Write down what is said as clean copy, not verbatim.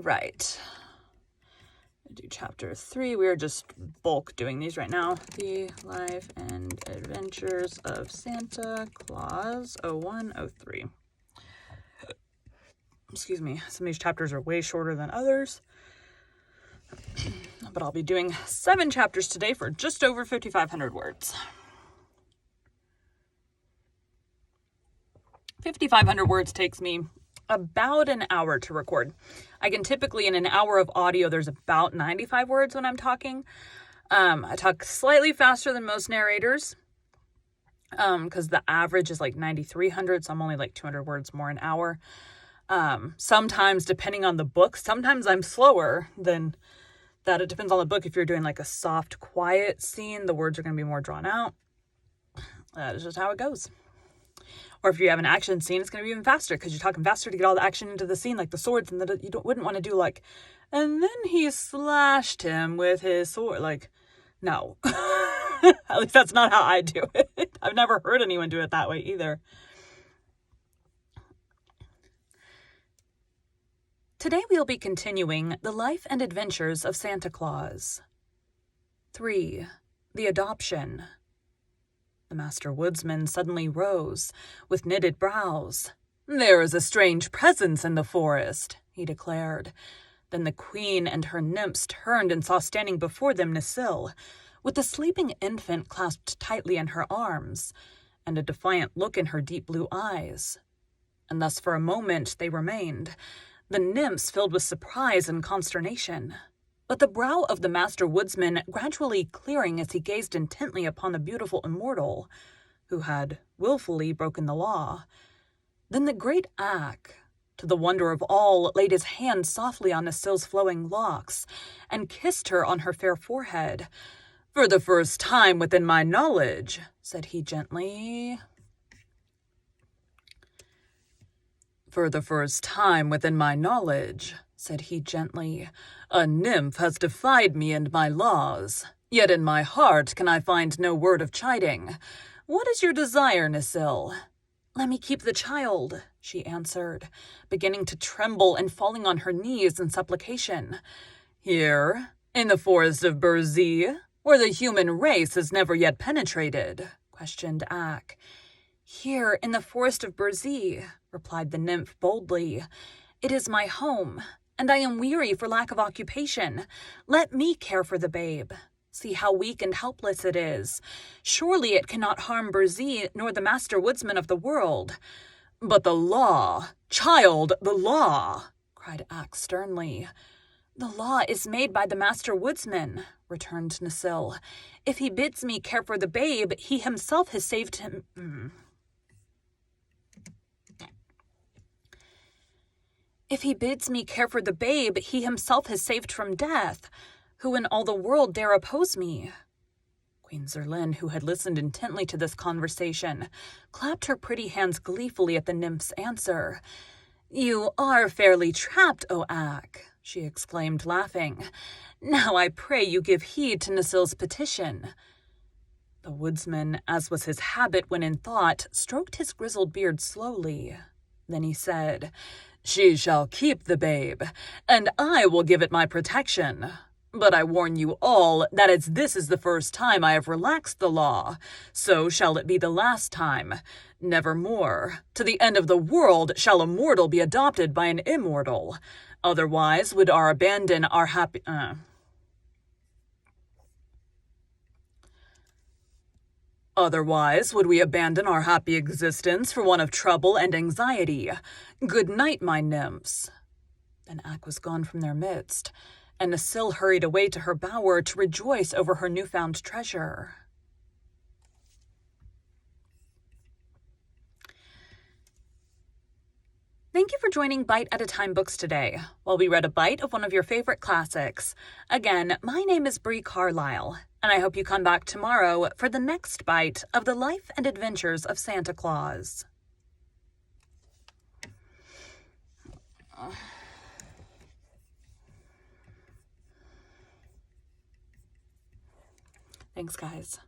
right. Do chapter 3. We are just bulk doing these right now. The Life and Adventures of Santa Claus 0103. Excuse me. Some of these chapters are way shorter than others. But I'll be doing 7 chapters today for just over 5,500 words. 5,500 words takes me about an hour to record. I can typically, in an hour of audio, there's about 95 words when I'm talking. I talk slightly faster than most narrators because the average is like 9,300, so I'm only like 200 words more an hour. Sometimes, depending on the book, sometimes I'm slower than that. It depends on the book. If you're doing like a soft, quiet scene, the words are going to be more drawn out. That is just how it goes. Or if you have an action scene, it's going to be even faster because you're talking faster to get all the action into the scene, like the swords, and that you wouldn't want to do like, and then he slashed him with his sword. Like, no. At least that's not how I do it. I've never heard anyone do it that way either. Today we'll be continuing The Life and Adventures of Santa Claus. 3. The Adoption. The Master Woodsman suddenly rose, with knitted brows. "There is a strange presence in the forest," he declared. Then the Queen and her nymphs turned and saw standing before them Necile, with the sleeping infant clasped tightly in her arms, and a defiant look in her deep blue eyes. And thus for a moment they remained, the nymphs filled with surprise and consternation. But the brow of the Master Woodsman gradually clearing as he gazed intently upon the beautiful immortal, who had willfully broken the law. Then the great Ak, to the wonder of all, laid his hand softly on Necile's flowing locks, and kissed her on her fair forehead. "For the first time within my knowledge," said he gently. "For the first time within my knowledge," said he gently, "a nymph has defied me and my laws. Yet in my heart can I find no word of chiding. What is your desire, Necile?" "Let me keep the child," she answered, beginning to tremble and falling on her knees in supplication. "Here, in the forest of Burzee, where the human race has never yet penetrated?" questioned Ak. "Here, in the forest of Burzee," replied the nymph boldly. "It is my home, and I am weary for lack of occupation. Let me care for the babe. See how weak and helpless it is. Surely it cannot harm Burzee nor the Master Woodsman of the world." "But the law, child, the law!" cried Ak sternly. "The law is made by the Master Woodsman," returned Necile. "If he bids me care for the babe, he himself has saved him. If he bids me care for the babe, he himself has saved from death. Who in all the world dare oppose me?" Queen Zerlin, who had listened intently to this conversation, clapped her pretty hands gleefully at the nymph's answer. "You are fairly trapped, O Ak," she exclaimed, laughing. "Now I pray you give heed to Necile's petition." The woodsman, as was his habit when in thought, stroked his grizzled beard slowly. Then he said, "She shall keep the babe, and I will give it my protection. But I warn you all that as this is the first time I have relaxed the law, so shall it be the last time. Nevermore, to the end of the world, shall a mortal be adopted by an immortal. Otherwise would our abandon our happy... Otherwise would we abandon our happy existence for one of trouble and anxiety. Good night, my nymphs." Then Ak was gone from their midst, and Necile hurried away to her bower to rejoice over her newfound treasure. Thank you for joining Bite at a Time Books today, while we read a bite of one of your favorite classics. Again, my name is Bree Carlisle, and I hope you come back tomorrow for the next bite of The Life and Adventures of Santa Claus. Thanks, guys.